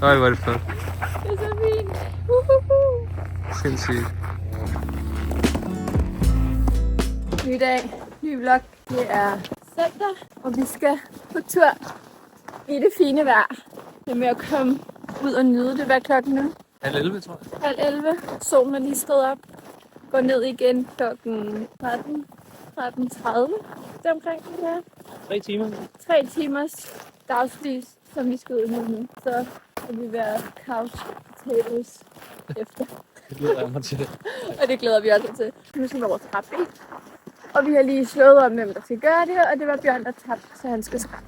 Ej, hvor er det flot. Det er så fint. Sindssygt. Ny dag, ny vlog. Det er søndag, og vi skal på tur i det fine vejr. Det er med at komme ud og nyde det. Hvad er klokken nu? 11, tror jeg. 11:30. Solen er lige stået op. Går ned igen klokken 13:30. Det er omkring det her. 3 timer. 3 timers dagslys, som vi skal ud med nu. Så vil vi være couch potatoes efter. Det glæder jeg mig til. Og det glæder vi også til. Nu skal vi over trappe i. Og vi har lige slået om, hvem der skal gøre det, og det var Bjørn, der tabte, så han skal skræmme.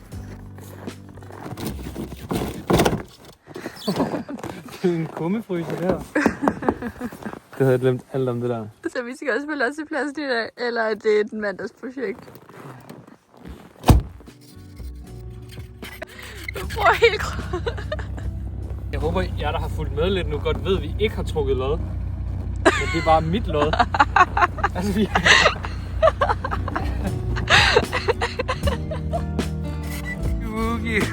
Det er en kummefryser der. Det havde jeg glemt alt om det der. Så vi skal også på lossepladsen i dag, eller er det et mandagsprojekt? Du får helt Jeg håber, jer der har fulgt med lidt nu godt ved, at vi ikke har trukket lod. Men det er bare mit lod. Altså vi... Woogie. 16,5.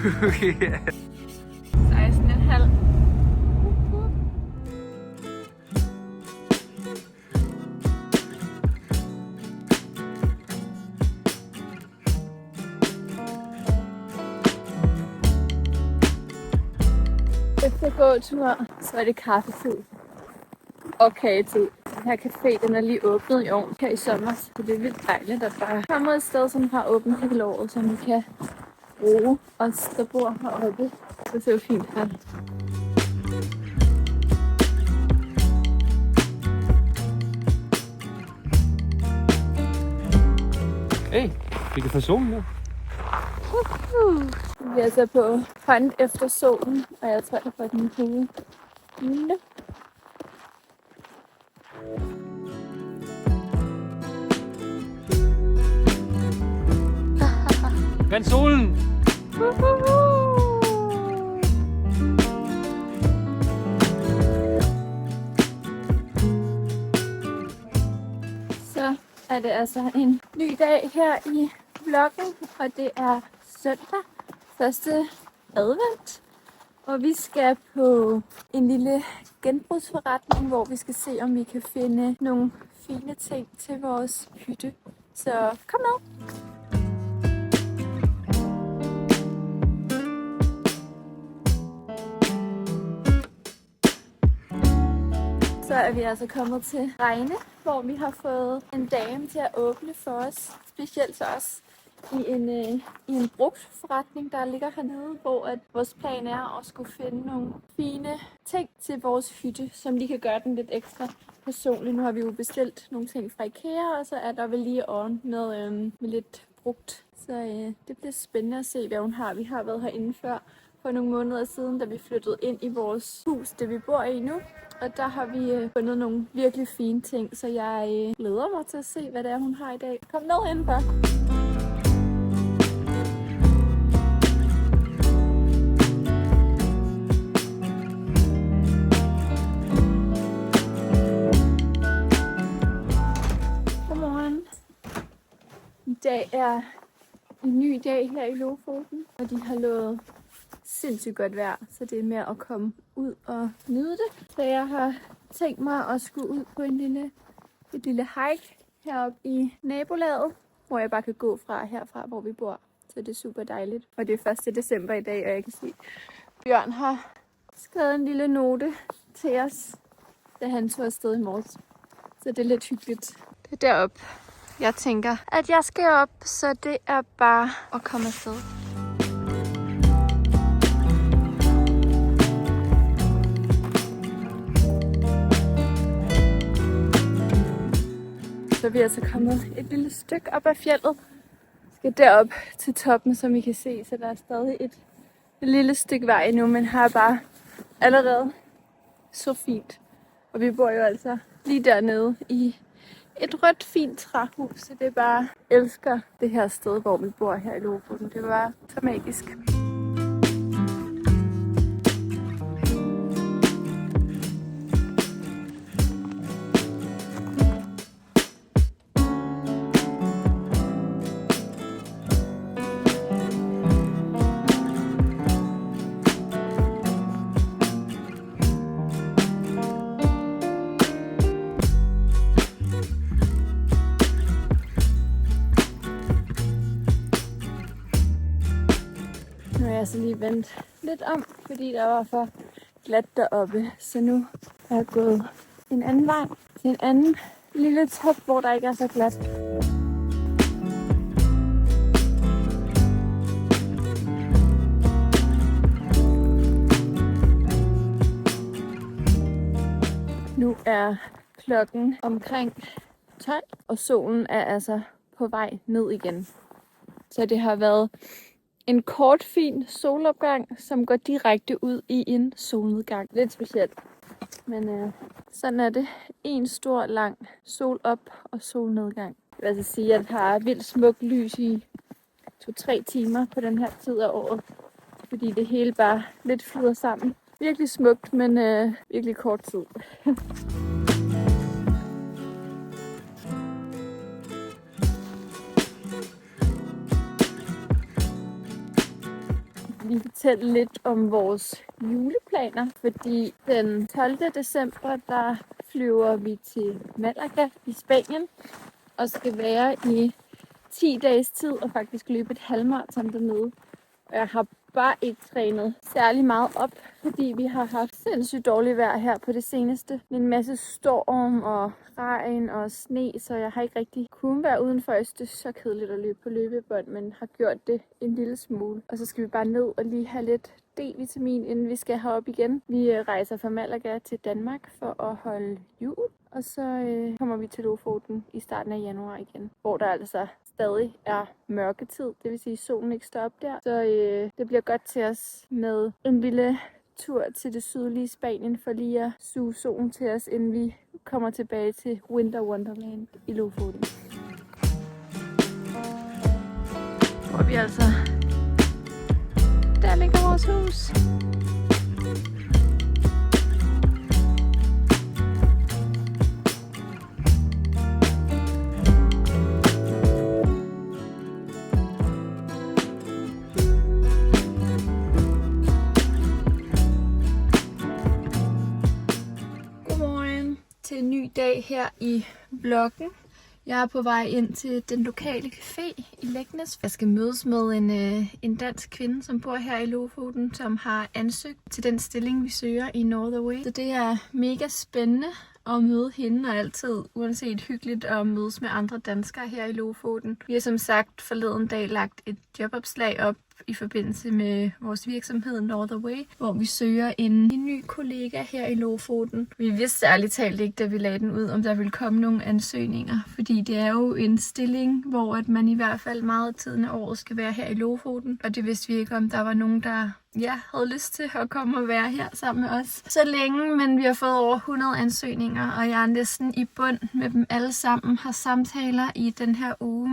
Efter gåtur, så er det kaffetid og kagetid. Den her café, den er lige åbnet i år her i sommer, så det er vildt dejligt at bare komme et sted, som har åbent hele året, som vi kan bruge os, der bor heroppe. Det ser jo fint her. Hey, vi kan få solen nu. Vi er altså på hunt efter solen, og jeg tror, jeg får den hele. Vand solen! Så er det altså en ny dag her i vloggen, og det er søndag, første advent. Og vi skal på en lille genbrugsforretning, hvor vi skal se, om vi kan finde nogle fine ting til vores hytte. Så kom med! Så er vi altså kommet til Regne, hvor vi har fået en dame til at åbne for os, specielt for os, i en brugsforretning, der ligger hernede, hvor at vores plan er at skulle finde nogle fine ting til vores hytte, som lige kan gøre den lidt ekstra personlig. Nu har vi jo bestilt nogle ting fra IKEA, og så er der vel lige ordnet med lidt brugt. Så det bliver spændende at se, hvad hun har. Vi har været herinde før for nogle måneder siden, da vi flyttede ind i vores hus, det vi bor i nu. Og der har vi fundet nogle virkelig fine ting, så jeg glæder mig til at se, hvad det er, hun har i dag. Kom ned indenfor. Godmorgen. I dag er en ny dag her i Lofoten, og de har lovet sindssygt godt vejr, så det er med at komme ud og nyde det. Så jeg har tænkt mig at skulle ud på et lille hike heroppe i nabolaget, hvor jeg bare kan gå herfra, hvor vi bor. Så det er super dejligt. Og det er 1. december i dag, og jeg kan se, Bjørn har skrevet en lille note til os, da han tog afsted i morges. Så det er lidt hyggeligt. Det er deroppe, jeg tænker, at jeg skal op, så det er bare at komme afsted. Så vi er altså kommet et lille stykke op ad fjeldet. Vi skal derop til toppen, som I kan se, så der er stadig et lille stykke vej endnu, men her er bare allerede så fint. Og vi bor jo altså lige dernede i et rødt fint træhus, så det er bare, elsker det her sted, hvor vi bor her i Lofoten. Det var så magisk. altså lige vendt lidt om, fordi der var for glat deroppe. Så nu er jeg gået en anden vej til en anden lille top, hvor der ikke er så glat. Nu er klokken omkring 12, og solen er altså på vej ned igen. Så det har været en kort, fin solopgang, som går direkte ud i en solnedgang. Lidt specielt. Men sådan er det. En stor, lang solop- og solnedgang. Jeg vil altså sige, at jeg har vildt smukt lys i 2-3 timer på den her tid af året. Fordi det hele bare lidt flyder sammen. Virkelig smukt, men virkelig kort tid. Lige fortælle lidt om vores juleplaner, fordi den 12. december, der flyver vi til Malaga i Spanien og skal være i 10 dages tid og faktisk løbe et halvmaraton dernede. Og jeg har bare ikke trænet særlig meget op, fordi vi har haft sindssygt dårligt vejr her på det seneste. En masse storm og regn og sne, så jeg har ikke rigtig kunnet være udenfor. Jeg synes, det er så kedeligt at løbe på løbebånd, men har gjort det en lille smule. Og så skal vi bare ned og lige have lidt D-vitamin, inden vi skal herop igen. Vi rejser fra Malaga til Danmark for at holde jul, og så kommer vi til Lofoten i starten af januar igen, hvor der altså stadig er mørketid, det vil sige, at solen ikke står op der. Så det bliver godt til os med en lille tur til det sydlige Spanien for lige at suge solen til os, inden vi kommer tilbage til Winter Wonderland i Lofoten. Hvor vi altså... Der ligger vores hus. Til en ny dag her i vloggen. Jeg er på vej ind til den lokale café i Leknes. Jeg skal mødes med en dansk kvinde, som bor her i Lofoten, som har ansøgt til den stilling, vi søger i Norway. Så det er mega spændende at møde hende, og altid uanset hyggeligt at mødes med andre danskere her i Lofoten. Vi har som sagt forleden dag lagt et jobopslag op i forbindelse med vores virksomhed Norway, hvor vi søger en ny kollega her i Lofoten. Vi vidste ærligt talt ikke, da vi lagde den ud, om der ville komme nogle ansøgninger, fordi det er jo en stilling, hvor at man i hvert fald meget af tiden af året skal være her i Lofoten, og det vidste vi ikke, om der var nogen, der havde lyst til at komme og være her sammen med os så længe, men vi har fået over 100 ansøgninger, og jeg er næsten i bund med dem alle sammen. Har samtaler i den her uge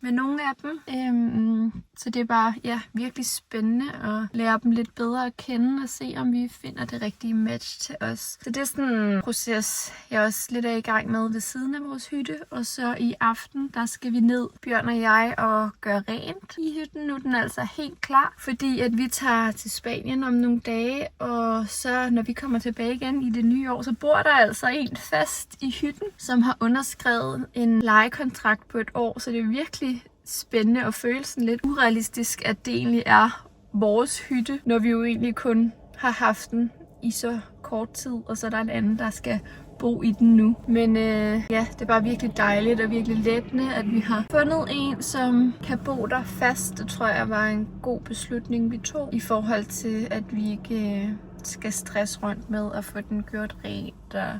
med nogle af dem. Så det er bare virkelig spændende at lære dem lidt bedre at kende og se, om vi finder det rigtige match til os. Så det er sådan en proces, jeg også lidt er i gang med ved siden af vores hytte, og så i aften, der skal vi ned, Bjørn og jeg, og gøre rent i hytten. Nu er den altså helt klar, fordi at vi tager til Spanien om nogle dage, og så når vi kommer tilbage igen i det nye år, så bor der altså en fast i hytten, som har underskrevet en lejekontrakt på et år, så det er virkelig spændende og følelsen lidt urealistisk, at det egentlig er vores hytte, når vi jo egentlig kun har haft den i så kort tid, og så er der en anden, der skal bo i den nu. Men det er bare virkelig dejligt og virkelig lettende, at vi har fundet en, som kan bo der fast. Det tror jeg var en god beslutning, vi tog, i forhold til, at vi ikke skal stresse rundt med at få den gjort rent og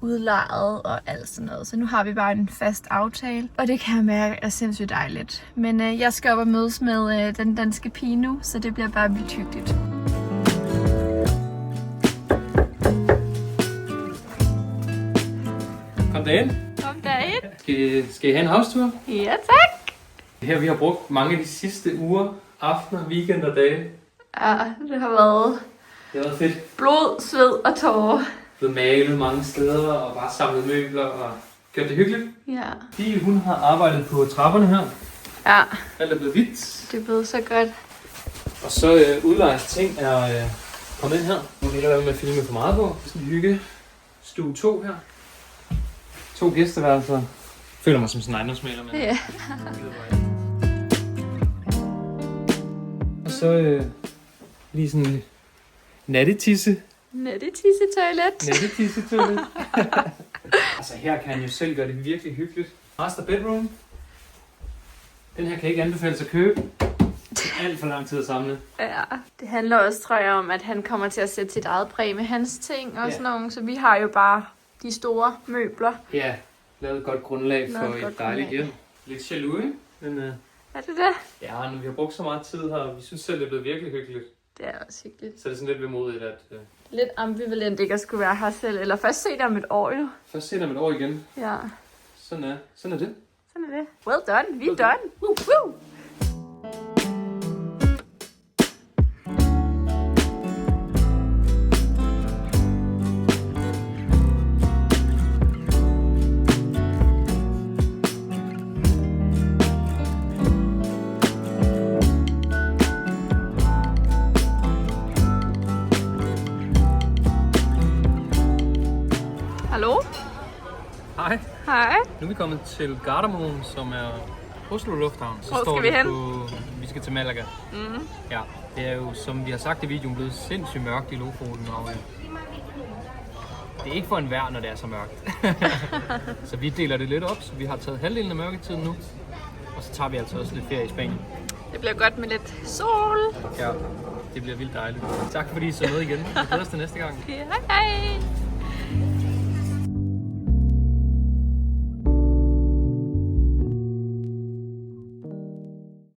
udlejet og alt sådan noget. Så nu har vi bare en fast aftale, og det kan jeg mærke er sindssygt dejligt. Men jeg skal op og mødes med den danske pige nu, så det bliver bare vildt hyggeligt. Kom derind. Kom derind. Skal I have en housetur? Ja, tak. Her vi har brugt mange af de sidste uger, aftener, weekend og dage. Ja, det har været fedt. blod, sved og tårer. Blevet malet mange steder og bare samlet møbler og gjort det hyggeligt. Ja. Fie, hun har arbejdet på trapperne her. Ja. Alt er blevet hvidt. Det er blevet så godt. Og så udlejers ting er kommet ind her. Nu er det ikke med at filme for meget på. Sådan en hygge. Stue 2 her. 2 gæsteværelser. Jeg føler mig som sådan en ejendomsmægler, men... Ja. Og så lige sådan en nattetisse. Nattetissetoilet. Nattetissetoilet. Altså her kan han jo selv gøre det virkelig hyggeligt. Master bedroom. Den her kan ikke anbefales at købe. Det er alt for lang tid at samle. Ja, det handler også, tror jeg, om, at han kommer til at sætte sit eget præg med hans ting og sådan nogle. Så vi har jo bare de store møbler. Ja, lavet et godt grundlag for et dejligt hjem. Lidt jaloux, ikke? Men, Er det det? ja, når vi har brugt så meget tid her, vi synes selv, det er blevet virkelig hyggeligt. Det er også hyggeligt. Så er det sådan lidt vemodigt, at... Lidt ambivalent ikke at skulle være her selv. Eller først se det om et år jo. Først se om et år igen. Ja. Sådan er det. Sådan er det. Well done. Vi er done. Woo, woo. Hallo? Hej. Hej. Nu er vi kommet til Gardermoen, som er Oslo Lufthavn. Så Hvor står skal vi hen? Vi skal til Malaga. Mm-hmm. Ja, det er jo, som vi har sagt i videoen, blevet sindssygt mørkt i Lofoten. Og det er ikke for enhver, når det er så mørkt. Så vi deler det lidt op, så vi har taget halvdelen af mørketiden nu. Og så tager vi altså også lidt ferie i Spanien. Det bliver godt med lidt sol. Ja, det bliver vildt dejligt. Tak fordi I så med igen. Vi glæder os til næste gang. Okay, hej hej.